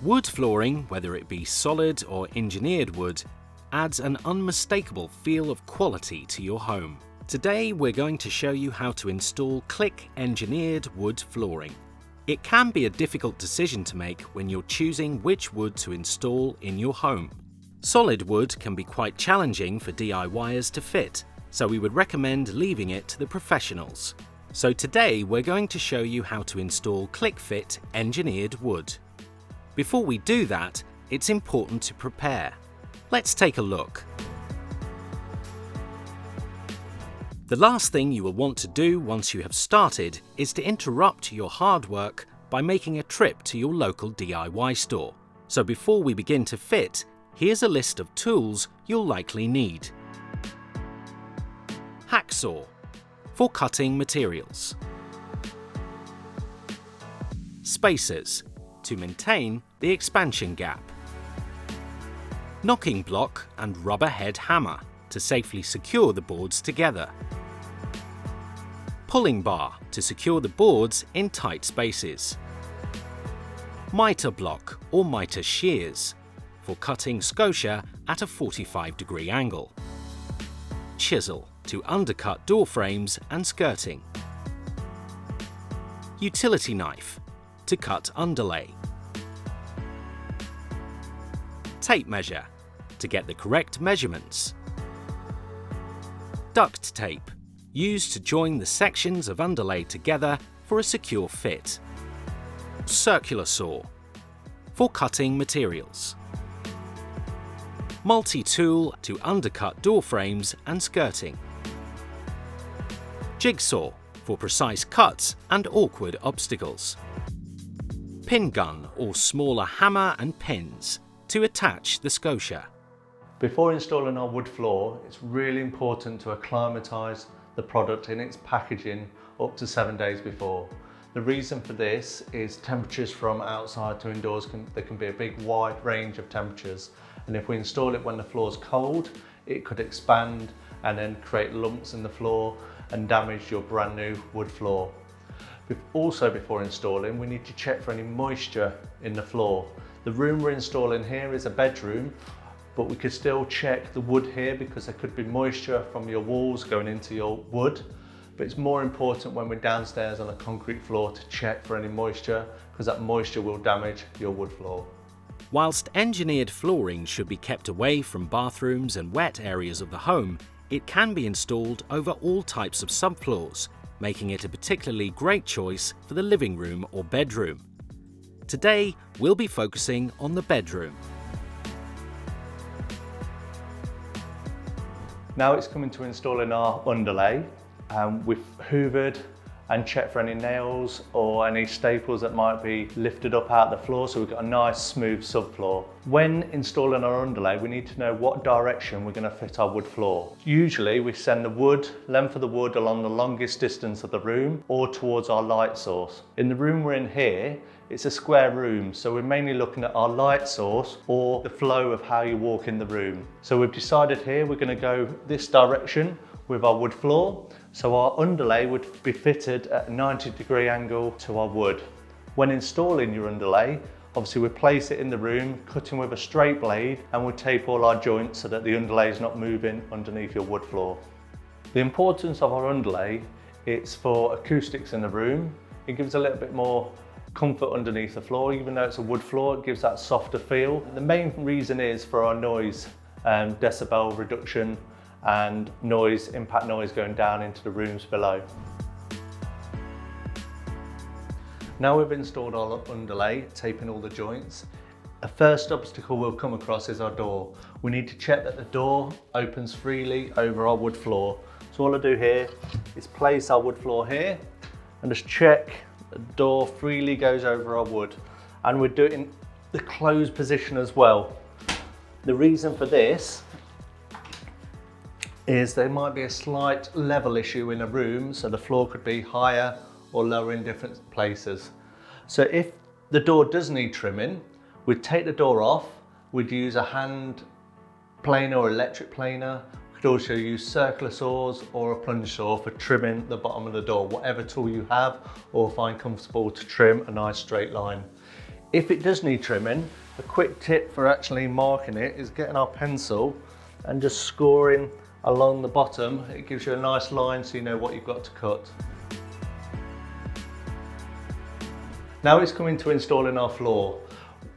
Wood flooring, whether it be solid or engineered wood, adds an unmistakable feel of quality to your home. Today we're going to show you how to install click engineered wood flooring. It can be a difficult decision to make when you're choosing which wood to install in your home. Solid wood can be quite challenging for DIYers to fit, so we would recommend leaving it to the professionals. So today we're going to show you how to install ClickFit engineered wood. Before we do that, it's important to prepare. Let's take a look. The last thing you will want to do once you have started is to interrupt your hard work by making a trip to your local DIY store. So before we begin to fit, here's a list of tools you'll likely need. Hacksaw for cutting materials. Spacers to maintain the expansion gap. Knocking block and rubber head hammer to safely secure the boards together. Pulling bar to secure the boards in tight spaces. Miter block or miter shears for cutting scotia at a 45-degree angle. Chisel to undercut door frames and skirting. Utility knife to cut underlay. Tape measure to get the correct measurements. Duct tape used to join the sections of underlay together for a secure fit. Circular saw for cutting materials. Multi-tool to undercut door frames and skirting. Jigsaw for precise cuts and awkward obstacles. Pin gun or smaller hammer and pins to attach the scotia. Before installing our wood floor, it's really important to acclimatise the product in its packaging up to 7 days before. The reason for this is temperatures from outside to indoors, there can be a big wide range of temperatures, and if we install it when the floor is cold, it could expand and then create lumps in the floor and damage your brand new wood floor. Also, before installing, we need to check for any moisture in the floor. The room we're installing here is a bedroom, but we could still check the wood here because there could be moisture from your walls going into your wood. But it's more important when we're downstairs on a concrete floor to check for any moisture, because that moisture will damage your wood floor. Whilst engineered flooring should be kept away from bathrooms and wet areas of the home, it can be installed over all types of subfloors, making it a particularly great choice for the living room or bedroom. Today, we'll be focusing on the bedroom. Now it's coming to installing our underlay. We've hoovered and checked for any nails or any staples that might be lifted up out of the floor, so we've got a nice smooth subfloor. When installing our underlay, we need to know what direction we're going to fit our wood floor. Usually we send the length of the wood along the longest distance of the room or towards our light source. In the room we're in here, it's a square room, so we're mainly looking at our light source or the flow of how you walk in the room. So we've decided here we're going to go this direction with our wood floor, so our underlay would be fitted at a 90-degree angle to our wood. When installing your underlay, obviously we place it in the room, cutting with a straight blade, and we tape all our joints so that the underlay is not moving underneath your wood floor. The importance of our underlay, it's for acoustics in the room. It gives a little bit more comfort underneath the floor. Even though it's a wood floor, it gives that softer feel. The main reason is for our noise and decibel reduction and impact noise going down into the rooms below. Now we've installed our underlay, taping all the joints, the first obstacle we'll come across is our door. We need to check that the door opens freely over our wood floor. So all I do here is place our wood floor here and just check the door freely goes over our wood. And we're doing the closed position as well. The reason for this is there might be a slight level issue in a room, so the floor could be higher or lower in different places. So if the door does need trimming, we'd take the door off, we'd use a hand planer or electric planer. We could also use circular saws or a plunge saw for trimming the bottom of the door, whatever tool you have or find comfortable to trim a nice straight line. If it does need trimming, a quick tip for actually marking it is getting our pencil and just scoring along the bottom. It gives you a nice line so you know what you've got to cut. Now it's coming to installing our floor.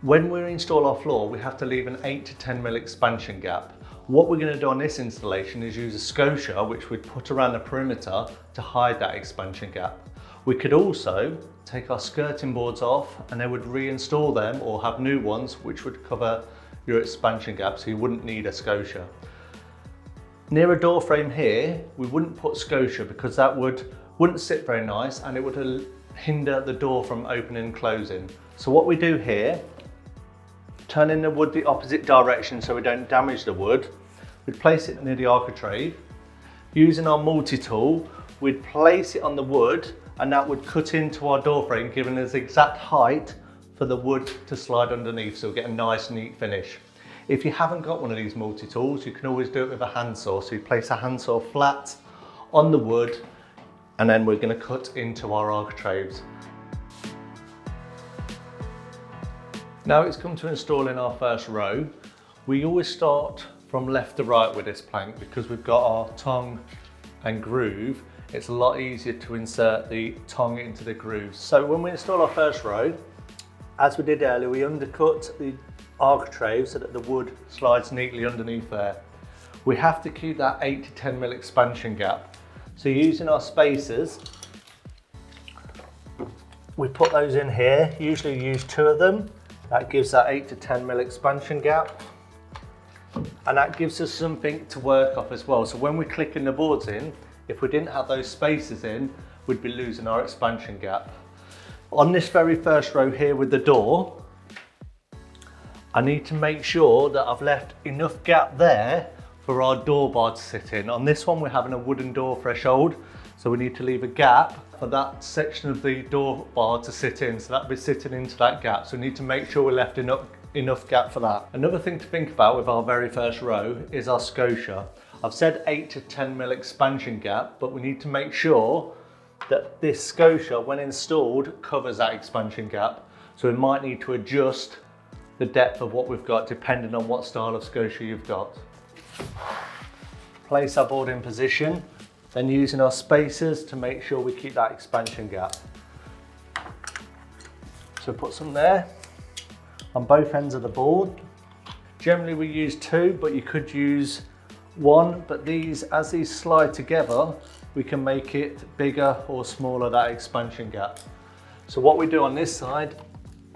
When we install our floor, we have to leave an 8 to 10 mil expansion gap. What we're going to do on this installation is use a scotia, which we'd put around the perimeter to hide that expansion gap. We could also take our skirting boards off and then would reinstall them or have new ones which would cover your expansion gap, so you wouldn't need a scotia. Near a door frame here, we wouldn't put scotia because that wouldn't sit very nice and it would hinder the door from opening and closing. So what we do here, turning the wood the opposite direction so we don't damage the wood, we'd place it near the architrave. Using our multi-tool, we'd place it on the wood and that would cut into our door frame, giving us the exact height for the wood to slide underneath, so we get a nice neat finish. If you haven't got one of these multi-tools, you can always do it with a handsaw. So you place a handsaw flat on the wood and then we're going to cut into our architraves. Now it's come to installing our first row. We always start from left to right with this plank because we've got our tongue and groove. It's a lot easier to insert the tongue into the grooves. So when we install our first row, as we did earlier, we undercut the architrave so that the wood slides neatly underneath there. We have to keep that 8 to 10 mil expansion gap. So using our spacers, we put those in here, usually use 2 of them. That gives that 8 to 10 mil expansion gap. And that gives us something to work off as well. So when we're clicking the boards in, if we didn't have those spacers in, we'd be losing our expansion gap. On this very first row here with the door, I need to make sure that I've left enough gap there for our door bar to sit in. On this one, we're having a wooden door threshold, so we need to leave a gap for that section of the door bar to sit in, so that'll be sitting into that gap. So we need to make sure we left enough gap for that. Another thing to think about with our very first row is our scotia. I've said 8 to 10 mil expansion gap, but we need to make sure that this scotia, when installed, covers that expansion gap. So we might need to adjust the depth of what we've got depending on what style of scotia you've got. Place our board in position, then using our spacers to make sure we keep that expansion gap. So put some there on both ends of the board. Generally we use 2, but you could use 1, but as these slide together, we can make it bigger or smaller, that expansion gap. So what we do on this side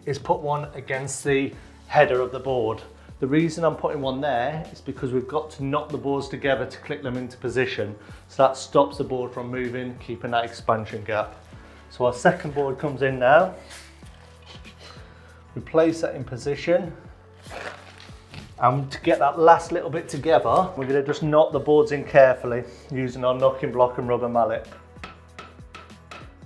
is put one against the header of the board. The reason I'm putting one there is because we've got to knock the boards together to click them into position. So that stops the board from moving, keeping that expansion gap. So our second board comes in now. We place that in position. And to get that last little bit together, we're going to just knock the boards in carefully using our knocking block and rubber mallet.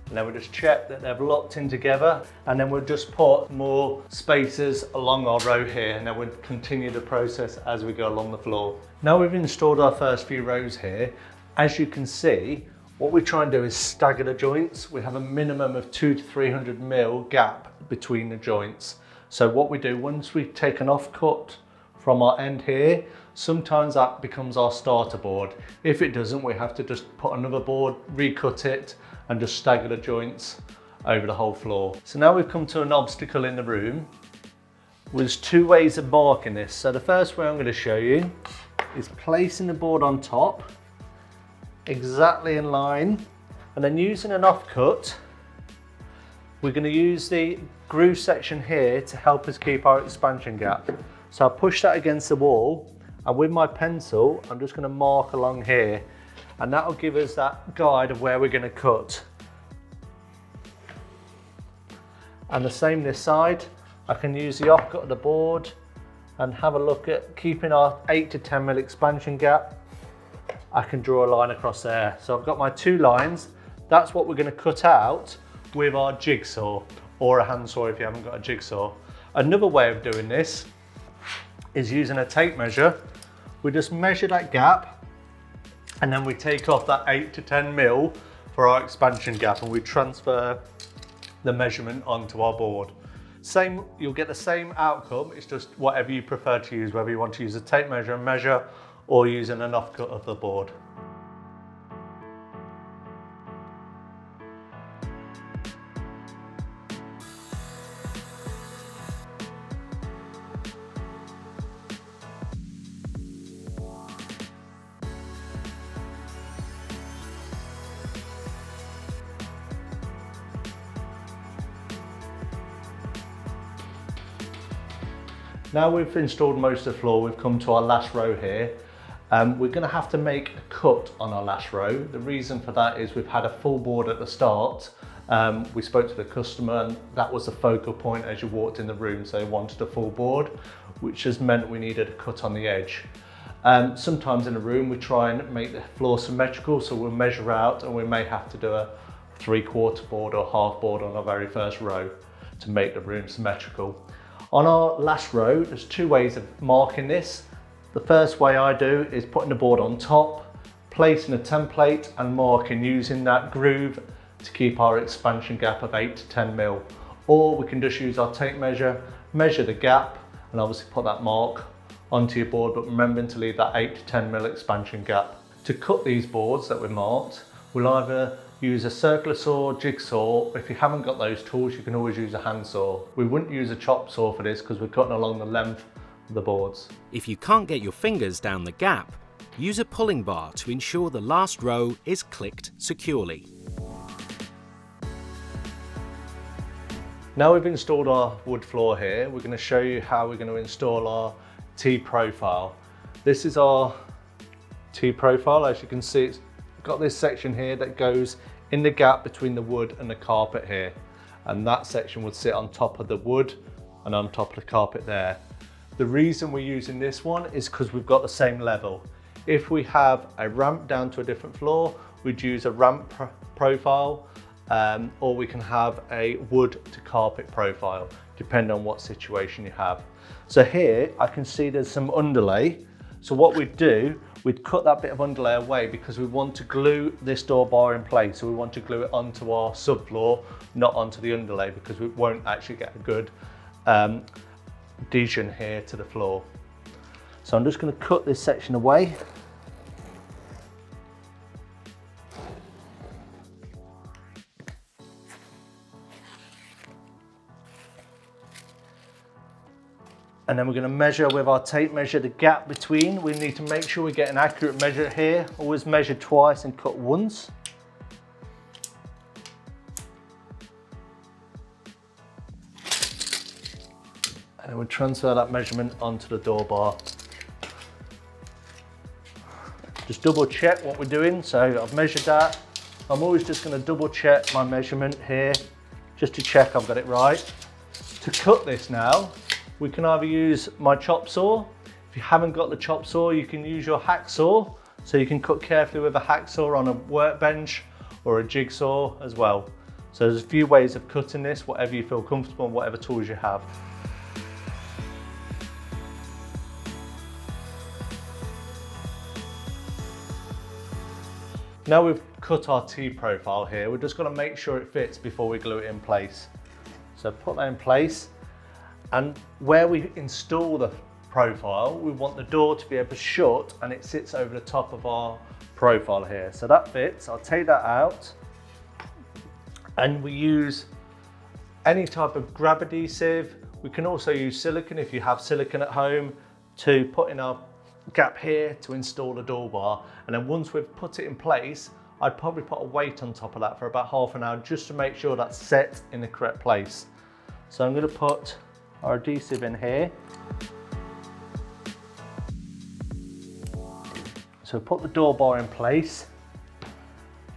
And then we'll just check that they've locked in together, and then we'll just put more spacers along our row here, and then we'll continue the process as we go along the floor. Now we've installed our first few rows here, as you can see, what we try and do is stagger the joints. We have a minimum of 200 to 300 mil gap between the joints. So what we do, once we take an offcut from our end here, sometimes that becomes our starter board. If it doesn't, we have to just put another board, recut it, and just stagger the joints over the whole floor. So now we've come to an obstacle in the room. There's 2 ways of marking this. So the first way I'm going to show you is placing the board on top, exactly in line, and then using an offcut, we're going to use the groove section here to help us keep our expansion gap. So I'll push that against the wall, and with my pencil, I'm just going to mark along here, and that'll give us that guide of where we're going to cut. And the same this side, I can use the offcut of the board and have a look at keeping our 8 to 10 mil expansion gap. I can draw a line across there. So I've got my 2 lines. That's what we're going to cut out with our jigsaw, or a handsaw if you haven't got a jigsaw. Another way of doing this is using a tape measure. We just measure that gap, and then we take off that 8 to 10 mil for our expansion gap, and we transfer the measurement onto our board. You'll get the same outcome, it's just whatever you prefer to use, whether you want to use a tape measure and measure or using an offcut of the board. Now we've installed most of the floor, we've come to our last row here. We're going to have to make a cut on our last row. The reason for that is we've had a full board at the start. We spoke to the customer and that was the focal point as you walked in the room, so they wanted a full board, which has meant we needed a cut on the edge. Sometimes in a room we try and make the floor symmetrical, so we'll measure out and we may have to do a 3/4 board or half board on our very first row to make the room symmetrical. On our last row, there's two ways of marking this. The first way I do is putting the board on top, placing a template and marking using that groove to keep our expansion gap of 8 to 10 mil. Or we can just use our tape measure, measure the gap and obviously put that mark onto your board, but remembering to leave that 8 to 10 mil expansion gap. To cut these boards that we marked, we'll either use a circular saw, jigsaw. If you haven't got those tools, you can always use a handsaw. We wouldn't use a chop saw for this because we're cutting along the length of the boards. If you can't get your fingers down the gap, use a pulling bar to ensure the last row is clicked securely. Now we've installed our wood floor here, we're going to show you how we're going to install our T-profile. This is our T-profile. As you can see, it's got this section here that goes in the gap between the wood and the carpet here, and that section would sit on top of the wood and on top of the carpet there. The reason we're using this one is because we've got the same level. If we have a ramp down to a different floor, we'd use a ramp profile, or we can have a wood to carpet profile, depending on what situation you have. So here I can see there's some underlay. So what we'd do, we'd cut that bit of underlay away because we want to glue this door bar in place. So we want to glue it onto our subfloor, not onto the underlay, because we won't actually get a good adhesion here to the floor. So I'm just going to cut this section away. And then we're going to measure with our tape measure the gap between. We need to make sure we get an accurate measure here. Always measure twice and cut once. And then we'll transfer that measurement onto the door bar. Just double check what we're doing. So I've measured that. I'm always just going to double check my measurement here, just to check I've got it right. To cut this now, we can either use my chop saw. If you haven't got the chop saw, you can use your hacksaw. So you can cut carefully with a hacksaw on a workbench or a jigsaw as well. So there's a few ways of cutting this, whatever you feel comfortable and whatever tools you have. Now we've cut our T-profile here, we're just going to make sure it fits before we glue it in place. So put that in place. And where we install the profile, we want the door to be able to shut and it sits over the top of our profile here. So that fits. I'll take that out. And we use any type of grab adhesive. We can also use silicone if you have silicone at home to put in our gap here to install the door bar. And then once we've put it in place, I'd probably put a weight on top of that for about half an hour just to make sure that's set in the correct place. So I'm going to put our adhesive in here. So put the door bar in place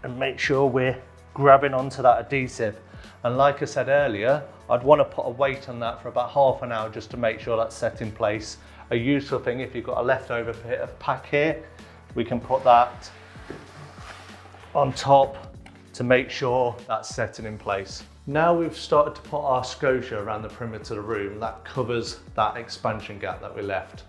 and make sure we're grabbing onto that adhesive. And like I said earlier, I'd want to put a weight on that for about half an hour just to make sure that's set in place. A useful thing, if you've got a leftover bit of pack here, we can put that on top to make sure that's setting in place. Now we've started to put our scotia around the perimeter of the room that covers that expansion gap that we left.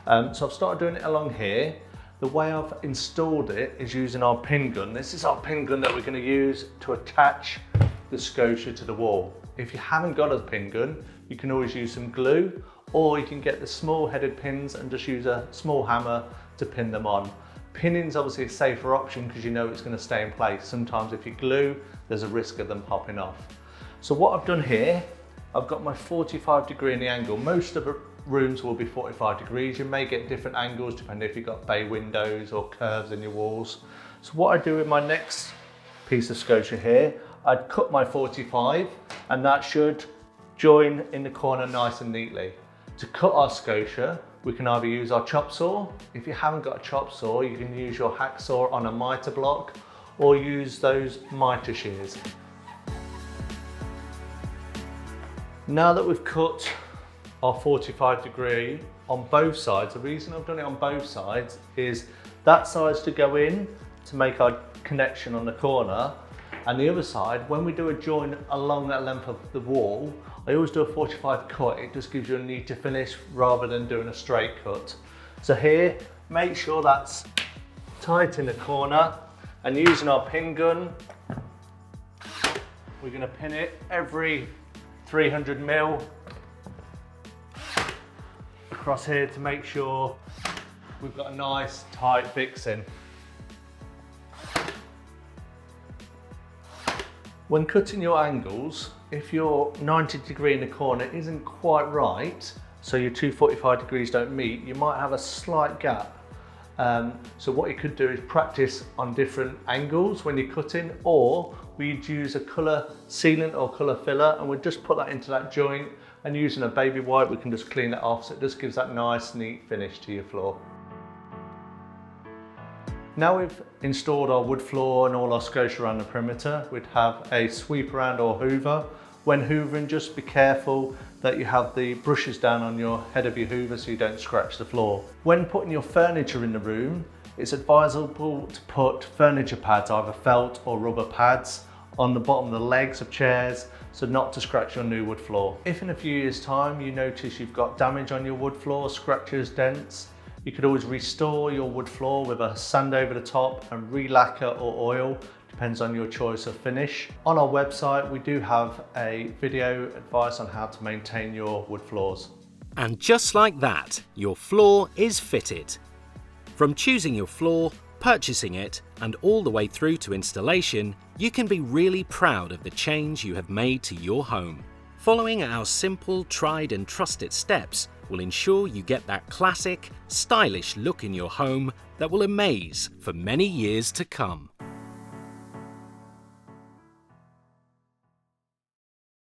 So I've started doing it along here. The way I've installed it is using our pin gun. This is our pin gun that we're going to use to attach the scotia to the wall. If you haven't got a pin gun, you can always use some glue, or you can get the small headed pins and just use a small hammer to pin them on. Pinning's obviously a safer option because you know it's going to stay in place. Sometimes if you glue, there's a risk of them popping off. So what I've done here, I've got my 45° in the angle. Most of the rooms will be 45 degrees. You may get different angles depending if you've got bay windows or curves in your walls. So what I do with my next piece of scotia here, I'd cut my 45 and that should join in the corner nice and neatly. To cut our scotia, we can either use our chop saw. If you haven't got a chop saw, you can use your hacksaw on a mitre block or use those mitre shears. Now that we've cut our 45° on both sides, the reason I've done it on both sides is that side's to go in to make our connection on the corner, and the other side, when we do a join along that length of the wall, I always do a 45 cut. It just gives you a neater finish rather than doing a straight cut. So here, make sure that's tight in the corner, and using our pin gun, we're going to pin it every 300mm across here to make sure we've got a nice tight fixing. When cutting your angles, if your 90° in the corner isn't quite right, so your two 45° don't meet, you might have a slight gap. So what you could do is practice on different angles when you're cutting, or we'd use a colour sealant or colour filler and we'd just put that into that joint, and using a baby wipe we can just clean it off, so it just gives that nice neat finish to your floor. Now we've installed our wood floor and all our scotia around the perimeter, we'd have a sweep around or hoover. When hoovering, just be careful that you have the brushes down on your head of your hoover so you don't scratch the floor. When putting your furniture in the room, it's advisable to put furniture pads, either felt or rubber pads, on the bottom of the legs of chairs so not to scratch your new wood floor. If in a few years' time you notice you've got damage on your wood floor, scratches, dents, you could always restore your wood floor with a sand over the top and re-lacquer or oil, depends on your choice of finish. On our website we do have a video advice on how to maintain your wood floors. And just like that, your floor is fitted. From choosing your floor, purchasing it, and all the way through to installation, you can be really proud of the change you have made to your home. Following our simple, tried and trusted steps will ensure you get that classic, stylish look in your home that will amaze for many years to come.